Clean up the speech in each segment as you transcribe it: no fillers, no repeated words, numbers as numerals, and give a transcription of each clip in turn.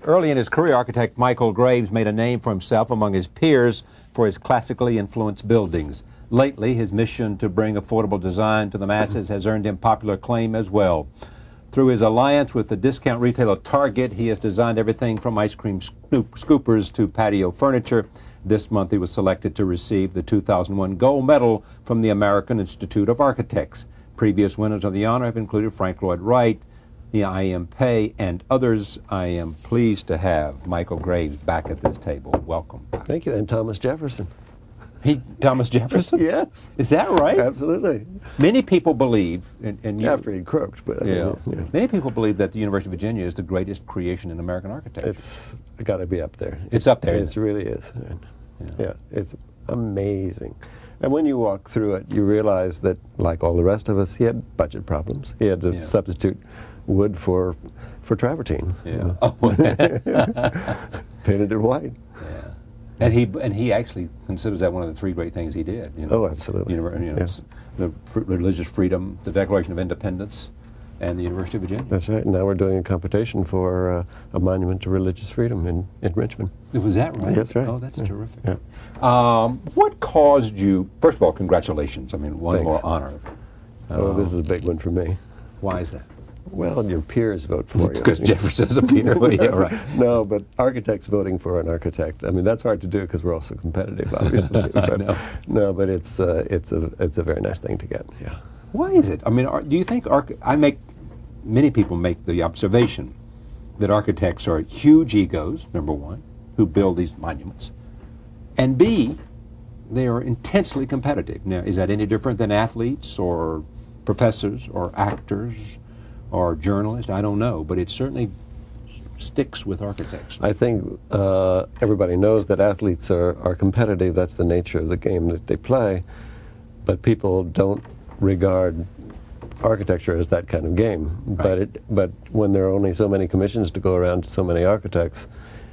Early in his career, architect Michael Graves made a name for himself among his peers for his classically influenced buildings. Lately, his mission to bring affordable design to the masses has earned him popular acclaim as well. Through his alliance with the discount retailer Target, he has designed everything from ice cream scoopers to patio furniture. This month, he was selected to receive the 2001 Gold Medal from the American Institute of Architects. Previous winners of the honor have included Frank Lloyd Wright, I.M. Pei, and others. I am pleased to have Michael Graves back at this table. Welcome. Thank you. And Thomas Jefferson. Thomas Jefferson? Yes. Is that right? Absolutely. Many people believe, and after he croaked, but I mean, many people believe that the University of Virginia is the greatest creation in American architecture. It's got to be up there. It's up there. It really is. Yeah, it's amazing. And when you walk through it, you realize that, like all the rest of us, he had budget problems. He had to substitute wood for travertine. Yeah. Painted it white. Yeah. And he actually considers that one of the three great things he did. You know, oh, absolutely. The religious freedom, the Declaration of Independence, and the University of Virginia. That's right. And now we're doing a competition for a monument to religious freedom in Richmond. Was that right? That's right. Oh, that's terrific. Yeah. What caused you, first of all, congratulations. I mean, one more honor. Oh, this is a big one for me. Why is that? Well, your peers vote for you. Because Jefferson's a peer. Yeah, right. No, but architects voting for an architect. I mean, that's hard to do because we're also competitive, obviously. But, no, but it's a very nice thing to get. Yeah. Why is it? I mean, do you think many people make the observation that architects are huge egos, number one, who build these monuments, and B, they are intensely competitive. Now, is that any different than athletes or professors or actors or journalists? I don't know, but it certainly sticks with architects. I think everybody knows that athletes are competitive. That's the nature of the game that they play, but people don't regard architecture as that kind of game. Right. But when there are only so many commissions to go around to so many architects,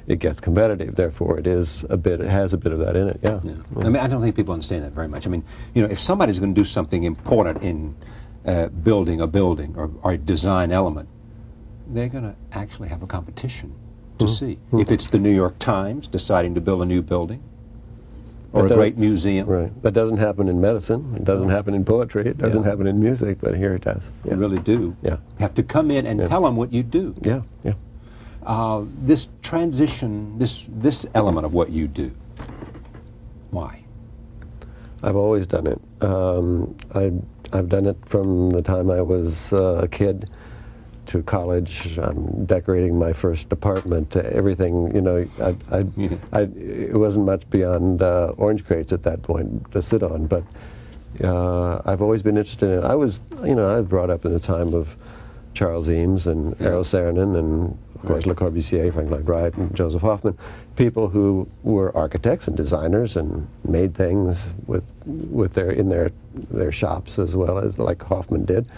it gets competitive. Therefore, it has a bit of that in it. Yeah. I mean, I don't think people understand that very much. I mean, you know, if somebody's going to do something important in building a building or a design element, they're going to actually have a competition to see. If it's the New York Times deciding to build a new building or a great museum. Right. That doesn't happen in medicine. It doesn't happen in poetry. It doesn't happen in music, but here it does. Yeah. You really do. Yeah. You have to come in and tell them what you do. Yeah, yeah. This transition, this element of what you do, why? I've always done it. I've done it from the time I was a kid to college. I'm decorating my first apartment. Everything, you know, it wasn't much beyond orange crates at that point to sit on. But I've always been interested in it. I was brought up in the time of Charles Eames and Eero Saarinen and, of course, Le Corbusier, Frank Lloyd Wright, and Joseph Hoffman, people who were architects and designers and made things with their shops as well as like Hoffman did,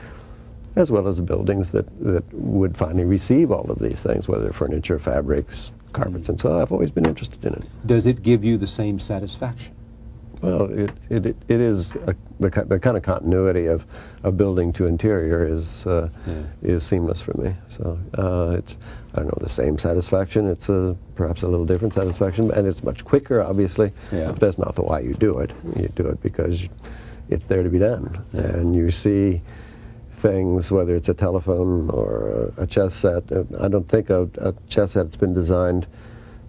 as well as the buildings that would finally receive all of these things, whether furniture, fabrics, carpets, and so on. I've always been interested in it. Does it give you the same satisfaction? Well, it is the kind of continuity of building to interior is seamless for me. So it's, I don't know, the same satisfaction. It's perhaps a little different satisfaction, and it's much quicker, obviously. Yeah. But that's not the why you do it. You do it because it's there to be done, and you see things, whether it's a telephone or a chess set. I don't think a chess set's been designed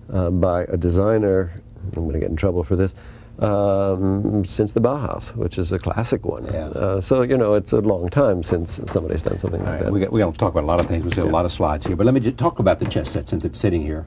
by a designer. I'm going to get in trouble for this. Since the Bauhaus, which is a classic one. Yeah. So, you know, it's a long time since somebody's done something like that. We're going to talk about a lot of things. We've got a lot of slides here. But let me just talk about the chess set since it's sitting here.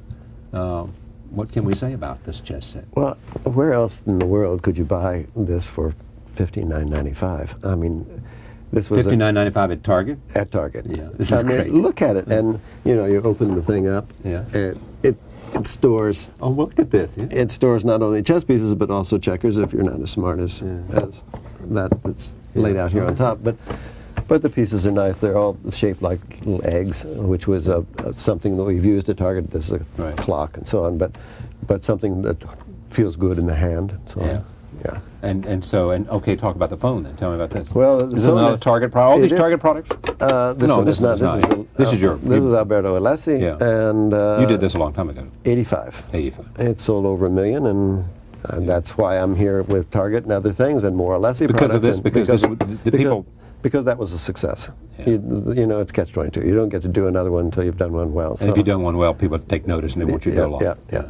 What can we say about this chess set? Well, where else in the world could you buy this for $59.95? I mean, this was $59.95 at Target? At Target. Yeah, this is great. Look at it, and, you know, you open the thing up, and it stores. Oh, look at this! Yeah. It stores not only chess pieces but also checkers. If you're not as smart as that's laid out here on top, but the pieces are nice. They're all shaped like little eggs, which was something that we've used at Target. This is a clock and so on, but something that feels good in the hand. And so on. Yeah. And okay, talk about the phone then. Tell me about this. Well, is this another Target product? All these Target products? This No, one this is not. is not. This is your. This is Alberto Alessi, Yeah. and You did this a long time ago. 85. 85. It sold over 1 million, and that's why I'm here with Target and other things, and more Alessi Because products. of this, and because the people. Because that was a success. Yeah. You know, it's catch-22. You don't get to do another one until you've done one well. And if you've done one well, people take notice and they want you to go along. Yeah.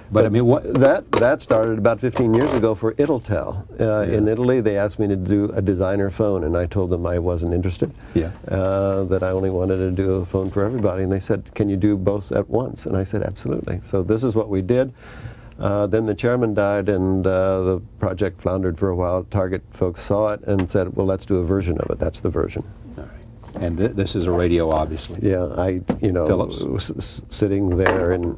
But I mean, what? That started about 15 years ago for Italtel. In Italy, they asked me to do a designer phone, and I told them I wasn't interested. Yeah. That I only wanted to do a phone for everybody, and they said, "Can you do both at once?" And I said, "Absolutely." So this is what we did. Then the chairman died, and the project floundered for a while. Target folks saw it and said, "Well, let's do a version of it." That's the version. All right. And this is a radio, obviously. Yeah, Philips. was sitting there in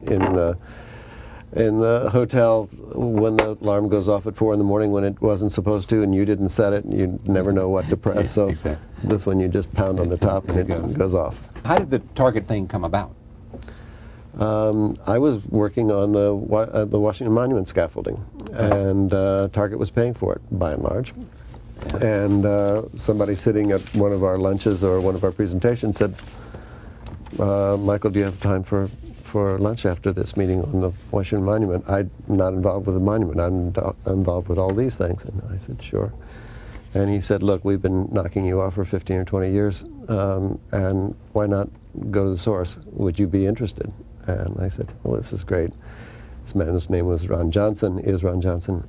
the hotel when the alarm goes off at 4 in the morning when it wasn't supposed to, and you didn't set it, and you never know what to press. So Exactly. this one, you just pound on the top, and it goes off. How did the Target thing come about? I was working on the Washington Monument scaffolding, and Target was paying for it, by and large. And somebody sitting at one of our lunches or one of our presentations said, "Michael, do you have time for lunch after this meeting on the Washington Monument?" I'm not involved with the monument. I'm involved with all these things. And I said, "Sure." And he said, "Look, we've been knocking you off for 15 or 20 years, and why not go to the source? Would you be interested?" And I said, "Well, this is great." This man's name was Ron Johnson, is Ron Johnson.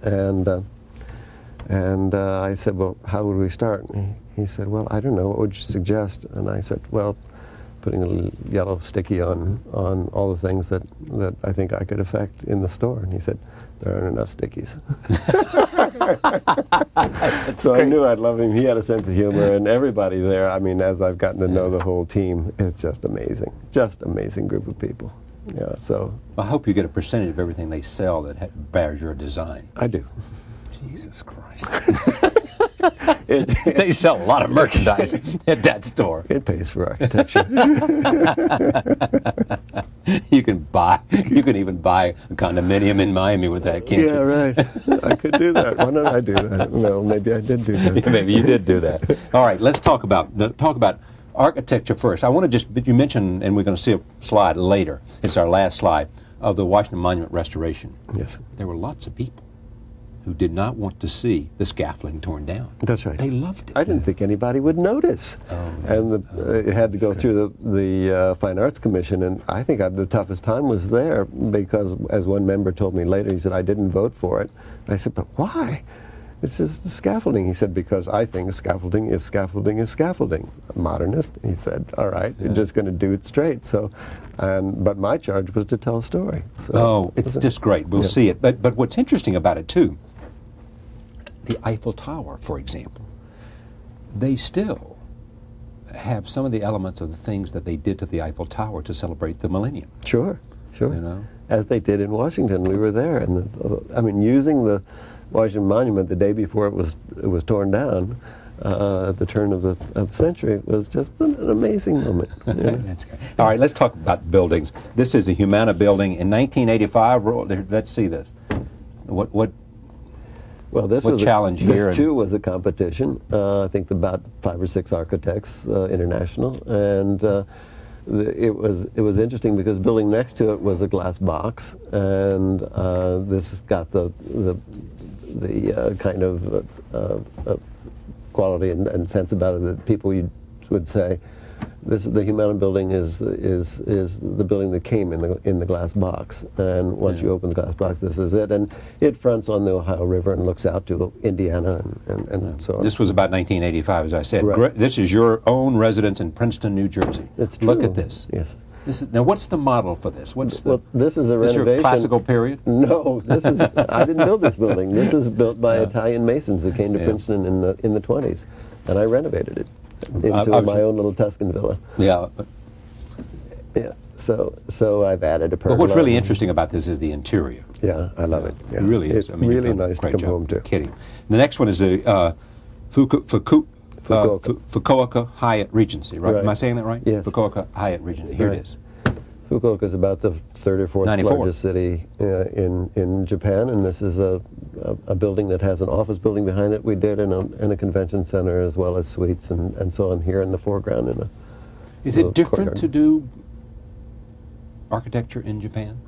And I said, "Well, how would we start?" And he said, "Well, I don't know. What would you suggest?" And I said, "Well, putting a little yellow sticky on all the things that I think I could affect in the store." And he said, "There aren't enough stickies." So I knew I'd love him. He had a sense of humor, and everybody there, I mean, as I've gotten to know the whole team, it's just amazing. Just amazing group of people. Yeah, so. I hope you get a percentage of everything they sell that bears your design. I do. Jesus Christ. They sell a lot of merchandise at that store. It pays for architecture. You can even buy a condominium in Miami with that, can't Yeah, you? right. I could do that. Why don't I do that? Well, maybe I did do that. Maybe you did do that. All right, let's talk about architecture first. I want to you mentioned, and we're going to see a slide later, it's our last slide, of the Washington Monument restoration. Yes. There were lots of people who did not want to see the scaffolding torn down. That's right. They loved it. I didn't think anybody would notice. And it had to go through the Fine Arts Commission, and I think the toughest time was there because, as one member told me later, he said, "I didn't vote for it." I said, "But why?" It's just the scaffolding. He said, "Because I think scaffolding is scaffolding is scaffolding." A modernist. He said, "All right, you're just going to do it straight." So, but my charge was to tell a story. So, it's just great. We'll see it. But what's interesting about it, too, the Eiffel Tower, for example, they still have some of the elements of the things that they did to the Eiffel Tower to celebrate the millennium. Sure. You know? As they did in Washington. We were there. And using the Washington Monument the day before it was torn down at the turn of the century was just an amazing moment. You know? That's great. All right, let's talk about buildings. This is the Humana building in 1985. Let's see this. Well, this what was challenge here? This too was a competition. I think about 5 or 6 architects, international, and it was interesting because building next to it was a glass box, and this has got the kind of quality and sense about it that people would say. The Humana building is the building that came in the glass box, and once you open the glass box, this is it, and it fronts on the Ohio River and looks out to Indiana and so on. This was about 1985, as I said. Right. This is your own residence in Princeton, New Jersey. It's true. Look at this. Yes. Now, what's the model for this? This is a renovation. Your classical period? No, this is. I didn't build this building. This is built by Italian masons that came to Princeton in the 20s, and I renovated it into my own little Tuscan villa. Yeah. Yeah. So I've added a pergola. But what's really interesting about this is the interior. Yeah, I love it. Yeah. It really is. It's really nice to come home to. Kidding. The next one is the Fukuoka Hyatt Regency, right? Am I saying that right? Yes. Fukuoka Hyatt Regency. Here it is. Fukuoka is about the 3rd or 4th 94. largest city in Japan, and this is a a building that has an office building behind it. We did in a convention center, as well as suites and so on here in the foreground. Is it different courtyard. to do architecture in Japan?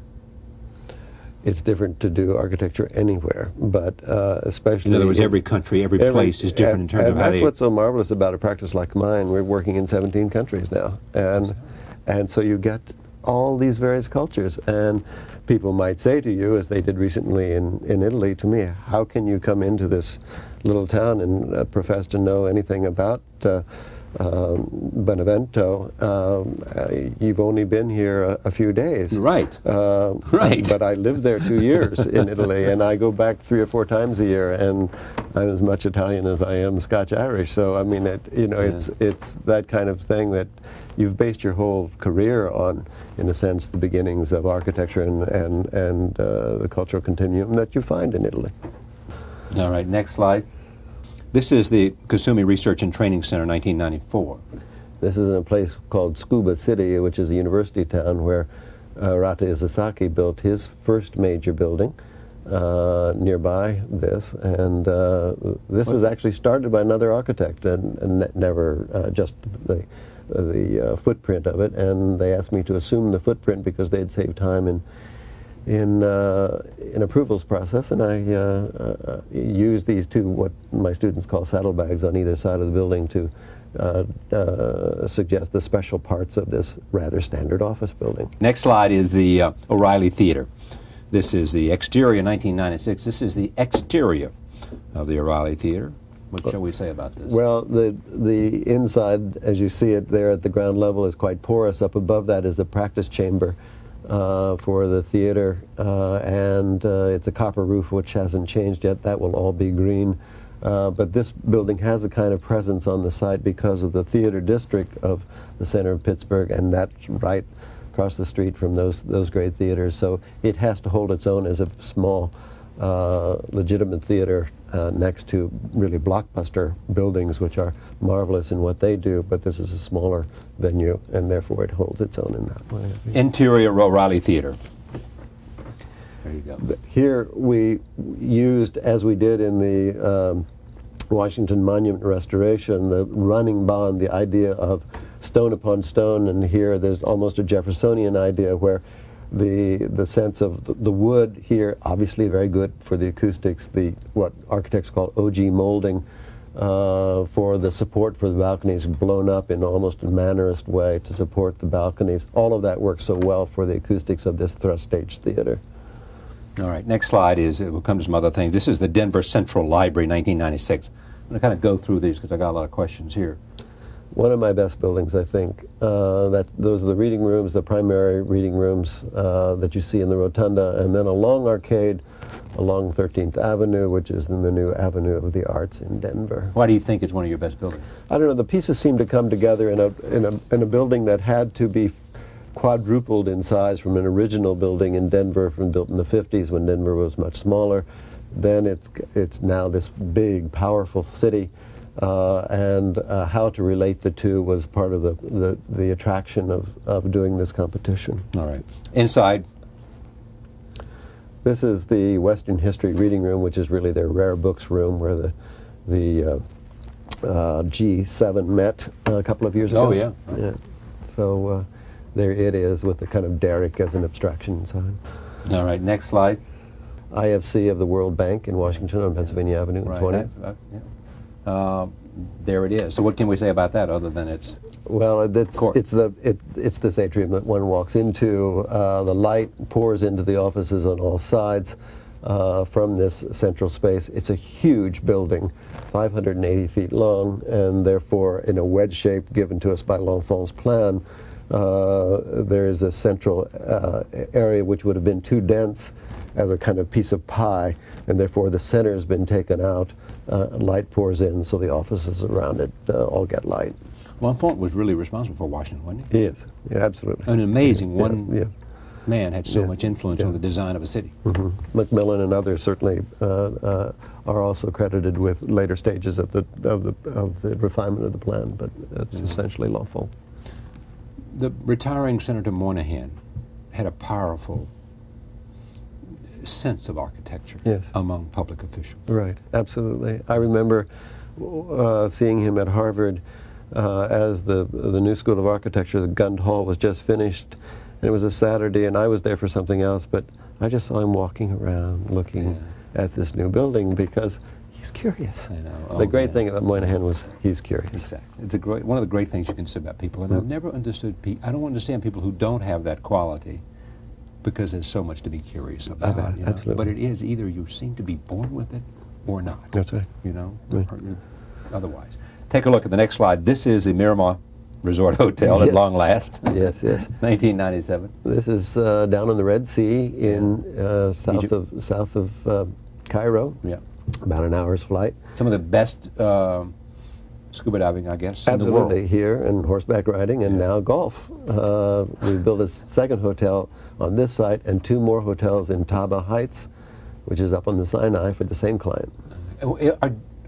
It's different to do architecture anywhere, but especially... In other words, every country, every place is different in terms of how that's they... what's so marvelous about a practice like mine. We're working in 17 countries now, and so you get all these various cultures, and people might say to you, as they did recently in Italy to me, how can you come into this little town and profess to know anything about Benevento? You've only been here a few days. Right. Right. But I lived there 2 years in Italy, and I go back 3 or 4 times a year, and I'm as much Italian as I am Scotch-Irish. So I mean, it's that kind of thing that you've based your whole career on, in a sense, the beginnings of architecture and the cultural continuum that you find in Italy. All right, next slide. This is the Kasumi Research and Training Center, 1994. This is in a place called Tsukuba City, which is a university town where Arata Isesaki built his first major building nearby this, and this was actually started by another architect, and never just the footprint of it, and they asked me to assume the footprint because they'd save time in approvals process, and I use these two, what my students call saddlebags, on either side of the building to suggest the special parts of this rather standard office building. Next slide is the O'Reilly Theater. This is the exterior, 1996. This is the exterior of the O'Reilly Theater. What shall we say about this? Well, the inside, as you see it there at the ground level, is quite porous. Up above that is the practice chamber for the theater, and it's a copper roof which hasn't changed yet. That will all be green. But this building has a kind of presence on the site because of the theater district of the center of Pittsburgh, and that's right across the street from those great theaters. So it has to hold its own as a small, legitimate theater next to really blockbuster buildings, which are marvelous in what they do, but this is a smaller venue, and therefore it holds its own in that way. Interior O'Reilly Theater. There you go. Here we used, as we did in the Washington Monument restoration, the running bond, the idea of stone upon stone, and here there's almost a Jeffersonian idea where the sense of the wood here, obviously very good for the acoustics, what architects call OG molding, for the support for the balconies, blown up in almost a Mannerist way to support the balconies. All of that works so well for the acoustics of this thrust stage theater. All right, next slide is, we'll come to some other things. This is the Denver Central Library, 1996. I'm going to kind of go through these because I got a lot of questions here. One of my best buildings, I think. Those are the reading rooms, the primary reading rooms that you see in the rotunda, and then a long arcade along 13th Avenue, which is the new Avenue of the Arts in Denver. Why do you think it's one of your best buildings? I don't know. The pieces seem to come together in a building that had to be quadrupled in size from an original building in Denver, built in the 50s when Denver was much smaller. Then it's now this big, powerful city. And how to relate the two was part of the attraction of doing this competition. All right. Inside. This is the Western History Reading Room, which is really their rare books room, where the G7 met a couple of years ago. Oh, yeah. Right. Yeah. So there it is, with the kind of derrick as an abstraction inside. All right. Next slide. IFC of the World Bank in Washington on Pennsylvania Avenue, Right. 20. Yeah. There it is. So what can we say about that other than it's... Well, it's court? it's this atrium that one walks into. The light pours into the offices on all sides from this central space. It's a huge building, 580 feet long, and therefore in a wedge shape given to us by L'Enfant's plan. There is a central area which would have been too dense as a kind of piece of pie, and therefore the center has been taken out. Light pours in, so the offices around it all get light. L'Enfant was really responsible for Washington, wasn't he? He is, yeah, absolutely. An amazing Yes. man had so Yeah. much influence on the design of a city. Mm-hmm. Macmillan and others certainly are also credited with later stages of the refinement of the plan, but it's essentially L'Enfant. The retiring Senator Moynihan had a powerful sense of architecture Yes. among public officials. Right, absolutely. I remember seeing him at Harvard as the new School of Architecture, the Gund Hall, was just finished. And it was a Saturday, and I was there for something else, but I just saw him walking around looking at this new building because he's curious. I know. The great thing about Moynihan was he's curious. Exactly. It's one of the great things you can say about people, and I've never understood I don't understand people who don't have that quality, because there's so much to be curious about. You know? Absolutely. But it is either you seem to be born with it or not. That's right. You know, Right. or otherwise. Take a look at the next slide. This is the Miramar Resort Hotel at long last. Yes, yes. 1997. This is down on the Red Sea in south of Cairo. Yeah. About an hour's flight. Some of the best scuba diving, I guess, in the Absolutely, world. here, and horseback riding, and now golf. We built a second hotel on this site and 2 more hotels in Taba Heights, which is up on the Sinai for the same client.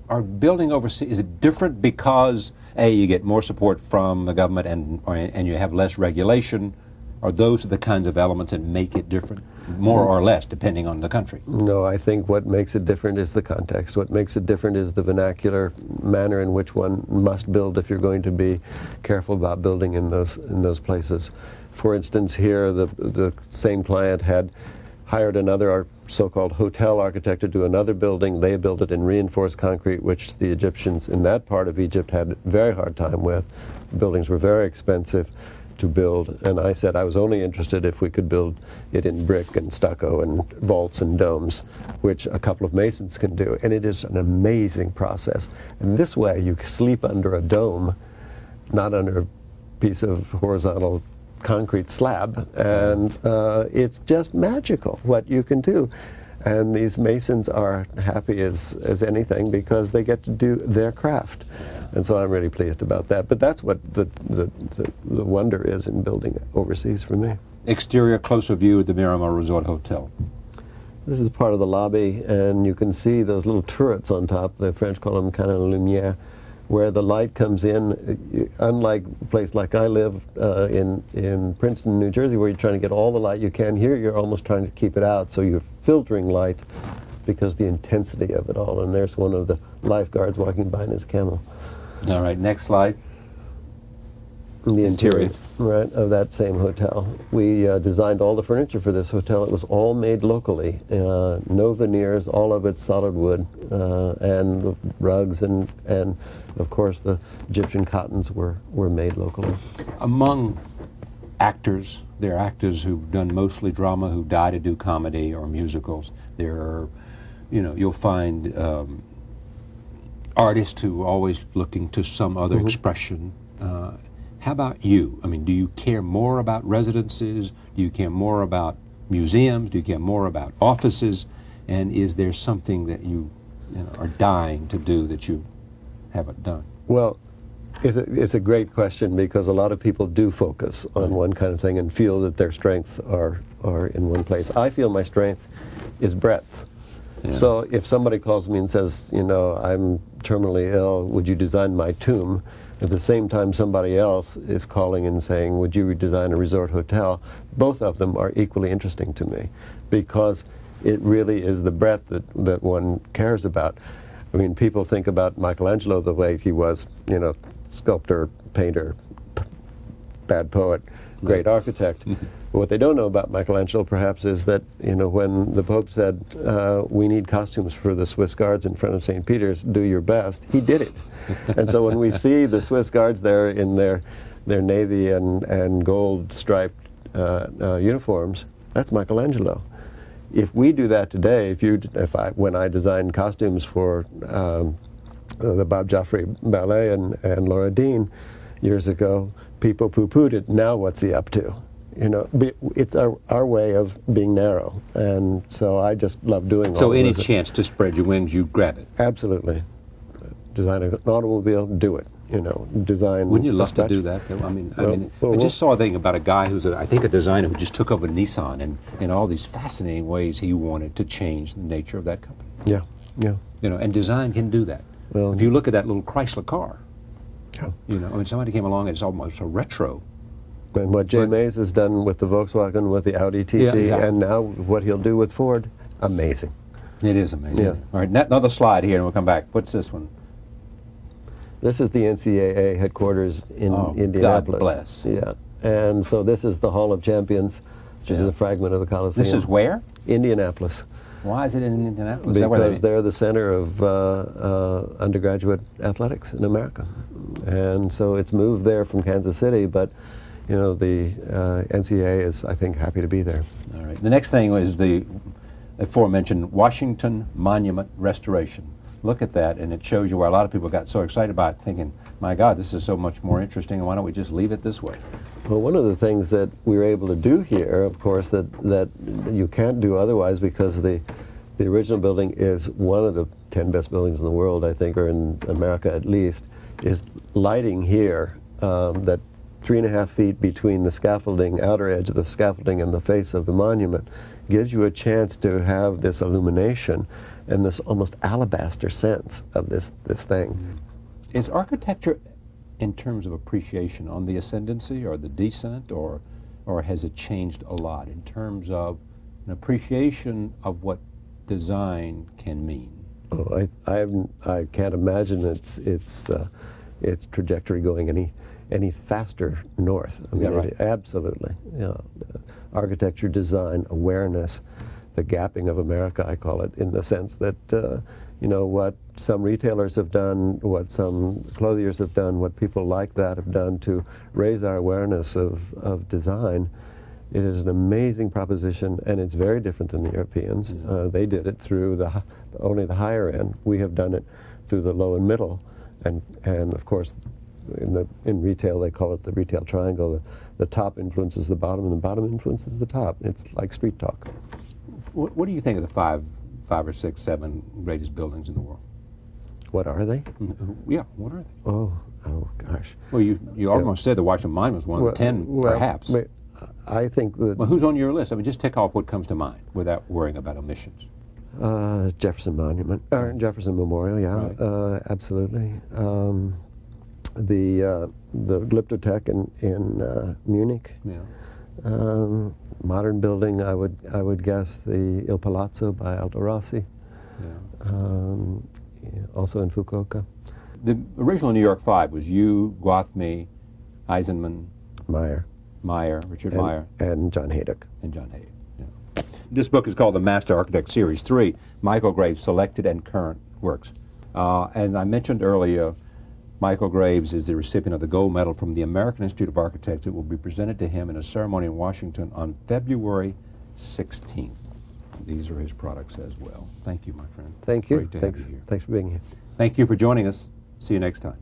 Are building overseas, is it different because, A, you get more support from the government and you have less regulation? Are those the kinds of elements that make it different, more or less, depending on the country? No, I think what makes it different is the context. What makes it different is the vernacular manner in which one must build if you're going to be careful about building in those places. For instance, here the same client had hired another so-called hotel architect to do another building. They built it in reinforced concrete, which the Egyptians in that part of Egypt had a very hard time with. Buildings were very expensive to build, and I said I was only interested if we could build it in brick and stucco and vaults and domes, which a couple of masons can do, and it is an amazing process. And this way you sleep under a dome, not under a piece of horizontal concrete slab, and it's just magical what you can do. And these masons are happy as anything because they get to do their craft. And so I'm really pleased about that. But that's what the wonder is in building overseas for me. Exterior closer view at the Miramar Resort Hotel. This is part of the lobby, and you can see those little turrets on top. The French call them canon lumière, where the light comes in. Unlike a place like I live in Princeton, New Jersey, where you're trying to get all the light you can, here you're almost trying to keep it out, so you're filtering light because the intensity of it all. And there's one of the lifeguards walking by in his camel. All right, next slide. The interior, right, of that same hotel. We designed all the furniture for this hotel. It was all made locally. No veneers, all of it solid wood, and the rugs and of course the Egyptian cottons were made locally. Among actors, there are actors who've done mostly drama who die to do comedy or musicals. There are, you'll find artists who are always looking to some other expression. How about you? I mean, do you care more about residences? Do you care more about museums? Do you care more about offices? And is there something that you are dying to do that you haven't done? Well, it's a great question because a lot of people do focus on one kind of thing and feel that their strengths are in one place. I feel my strength is breadth. Yeah. So if somebody calls me and says, I'm terminally ill, would you design my tomb? At the same time, somebody else is calling and saying, would you design a resort hotel? Both of them are equally interesting to me because it really is the breadth that one cares about. I mean, people think about Michelangelo the way he was, sculptor, painter, bad poet, great architect. But what they don't know about Michelangelo, perhaps, is that, when the Pope said, we need costumes for the Swiss Guards in front of St. Peter's, do your best, he did it. And so when we see the Swiss Guards there in their navy and gold striped uniforms, that's Michelangelo. If we do that today, when I designed costumes for the Bob Joffrey Ballet and Laura Dean years ago, people poo-pooed it. Now what's he up to? It's our way of being narrow, and so I just love doing all. So any chance to spread your wings, you grab it. Absolutely. Design an automobile, do it. Design. Wouldn't you love to do that, though? I just saw a thing about a guy who's, I think, a designer who just took over Nissan, and in all these fascinating ways he wanted to change the nature of that company. Yeah, yeah. And design can do that. Well, if you look at that little Chrysler car, somebody came along and it's almost a retro. And what Jay Mays has done with the Volkswagen, with the Audi TT, yeah, exactly. And now what he'll do with Ford, amazing. It is amazing. Yeah. All right, another slide here, and we'll come back. What's this one? This is the NCAA headquarters in Indianapolis. God bless. Yeah, and so this is the Hall of Champions, which is a fragment of the Coliseum. This is where? Indianapolis. Why is it in Indianapolis? Is that where Because they're the center of undergraduate athletics in America. And so it's moved there from Kansas City, but you know, the NCAA is, I think, happy to be there. All right. The next thing is the aforementioned Washington Monument Restoration. Look at that, and it shows you why a lot of people got so excited about it, thinking, my God, this is so much more interesting, and why don't we just leave it this way? Well, one of the things that we were able to do here, of course, that you can't do otherwise, because the original building is one of the 10 best buildings in the world, I think, or in America at least, is lighting here, that 3.5 feet between the scaffolding, outer edge of the scaffolding and the face of the monument, gives you a chance to have this illumination and this almost alabaster sense of this thing. Is architecture, in terms of appreciation, on the ascendancy or the descent, or has it changed a lot in terms of an appreciation of what design can mean? Oh, I can't imagine its trajectory going any faster north. I mean, right? Absolutely. Yeah. Architecture, design, awareness, the gapping of America, I call it, in the sense that you know, what some retailers have done, what some clothiers have done, what people like that have done to raise our awareness of design. It is an amazing proposition, and it's very different than the Europeans. They did it through only the higher end. We have done it through the low and middle, and of course, in retail they call it the retail triangle. The top influences the bottom, and the bottom influences the top. It's like street talk. What do you think of the five or six, seven greatest buildings in the world? What are they? Yeah, what are they? Oh gosh. Well, you almost said the Washington Monument was one of the 10, perhaps. I think that... Well, who's on your list? I mean, just tick off what comes to mind without worrying about omissions. Jefferson Monument, or Jefferson Memorial, yeah, Right. Absolutely. The Glyptothek in Munich. Yeah. Modern building, I would guess the Il Palazzo by Aldo Rossi. Yeah. Also in Fukuoka. The original New York Five was you, Gwathmey, Eisenman, Meyer, Richard Meyer, and John Haydock. and John Hay. Yeah. This book is called The Master Architect Series 3, Michael Graves Selected and Current Works. As I mentioned earlier, Michael Graves is the recipient of the gold medal from the American Institute of Architects. It will be presented to him in a ceremony in Washington on February 16th. These are his products as well. Thank you, my friend. Thank you. Great to have you here. Thanks for being here. Thank you for joining us. See you next time.